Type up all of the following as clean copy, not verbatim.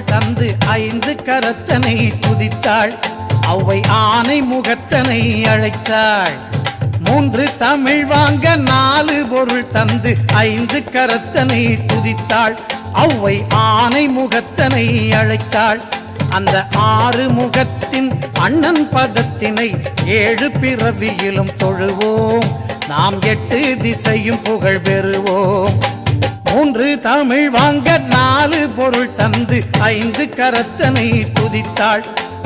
பொருள் தந்து ஐந்து கரத்தனை துதித்தாள். அவ்வை ஆனை முகத்தனை அழைத்தாள். மூன்று தமிழ் வாங்க நாலு பொருள் தந்து ஐந்து கரத்தனை துதித்தாள். அவ்வை ஆனை முகத்தனை அழைத்தாள். அந்த ஆறு முகத்தின் அண்ணன் பதத்தினை ஏழு பிறவியிலும் தொழுவோம். நாம் எட்டு திசையும் புகழ் பெறுவோம். மூன்று தமிழ் வாங்க நாலு பொருள் தந்து ஐந்து கரத்தனை துதித்தாள்.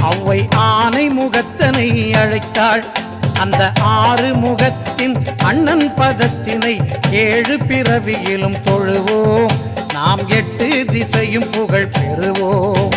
அவ்வை ஆனை முகத்தனை அழைத்தாள். அந்த ஆறு முகத்தின் அண்ணன் பதத்தினை ஏழு பிறவியிலும் தொழுவோம். நாம் எட்டு திசையும் புகழ் பெறுவோம்.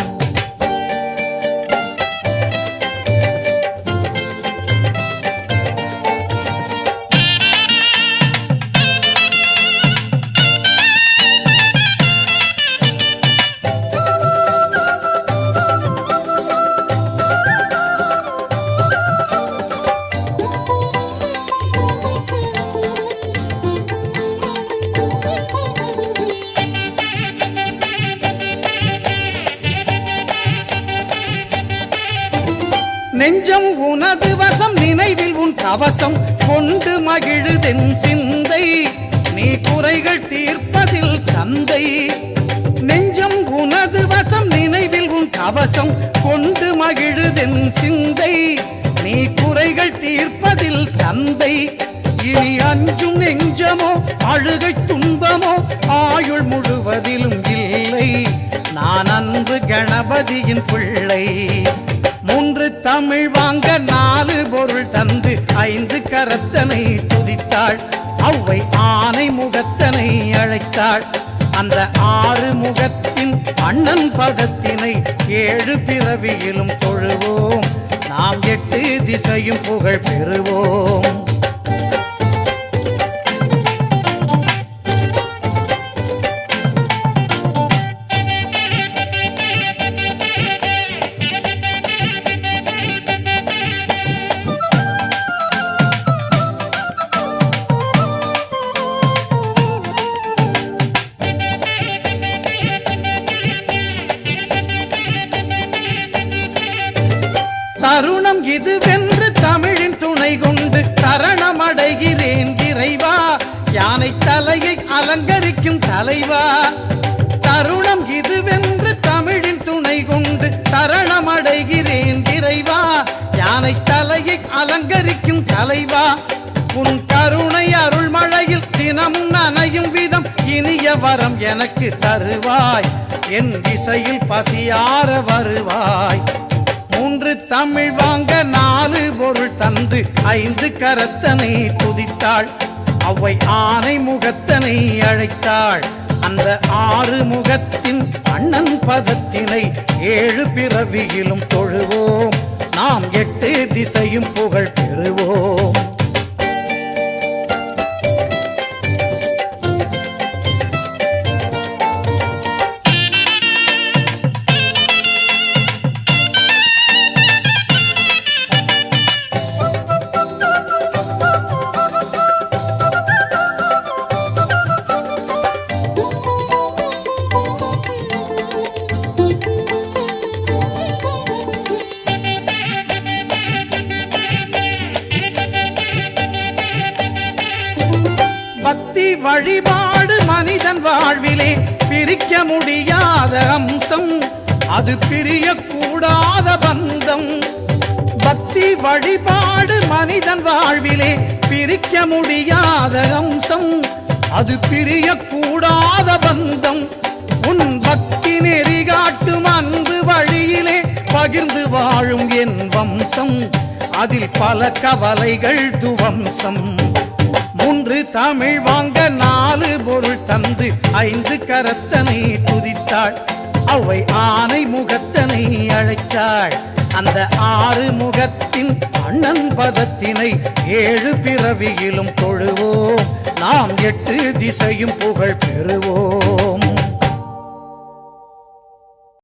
நெஞ்சம் உனது வசம் நினைவில் உன் கவசம் கொண்டு மகிழுதென் சிந்தை. நீ குறைகள் தீர்ப்பதில் தந்தை. நெஞ்சம் உனது வசம் நினைவில் உன் கவசம் கொண்டு மகிழுதென் சிந்தை. நீ குறைகள் தீர்ப்பதில் தந்தை. இனி அஞ்சும் நெஞ்சமோ அழுகை துன்பமோ ஆயுள் முழுவதிலும் இல்லை. நான் அன்பு கணபதியின் பிள்ளை. மூன்று தமிழ் வாங்க நாலு பொருள் தந்து ஐந்து கரத்தனை துதித்தாள். அவ்வை ஆனை முகத்தனை அழைத்தாள். அந்த ஆறு முகத்தின் அண்ணன் பதத்தினை ஏழு பிறவியிலும் தொழுவோம். நாம் எட்டு திசையும் புகழ் பெறுவோம். தருணம் இதுவென்று தமிழின் துணை கொண்டு சரணமடைகிறேன் இறைவா. யானை தலையை அலங்கரிக்கும் தலைவா. தருணம் இதுவென்று தமிழின் துணை கொண்டு சரணமடைகிறேன் இறைவா. யானை தலையை அலங்கரிக்கும் தலைவா. உன் கருணை அருள் மழையில் தினமும் நனையும் விதம் இனிய வரம் எனக்கு தருவாய். என் திசையில் பசியார வருவாய். மூன்று தமிழ் வாங்க நாலு பொருள் தந்து ஐந்து கரத்தனை துதித்தாள். அவ்வை ஆனை முகத்தனை அழைத்தாள். அந்த ஆறு முகத்தின் அண்ணன் பதத்தினை ஏழு பிறவியிலும் தொழுவோம். நாம் எட்டு திசையும் புகழ் பெறுவோம். பக்தி வழிபாடு மனிதன் வாழ்விலே பிரிக்க முடியாத அம்சம். அது பிரியக்கூடாத பந்தம். பக்தி வழிபாடு மனிதன் வாழ்விலே பிரிக்க முடியாத அம்சம். அது பிரியக்கூடாத பந்தம். உன் பக்தி நெறி காட்டும் அன்பு வழியிலே பகிர்ந்து வாழும் என் வம்சம். அதில் பல கவலைகள் துவம்சம். மூன்று தமிழ் வாங்க நாலு பொருள் தந்து ஐந்து கரத்தனை துதித்தாள். அவ்வை ஆனை முகத்தனை அழைத்தாள். அந்த ஆறு முகத்தின் அண்ணன் பதத்தினை ஏழு பிறவியிலும் தொழுவோம். நாம் எட்டு திசையும் புகழ் பெறுவோம்.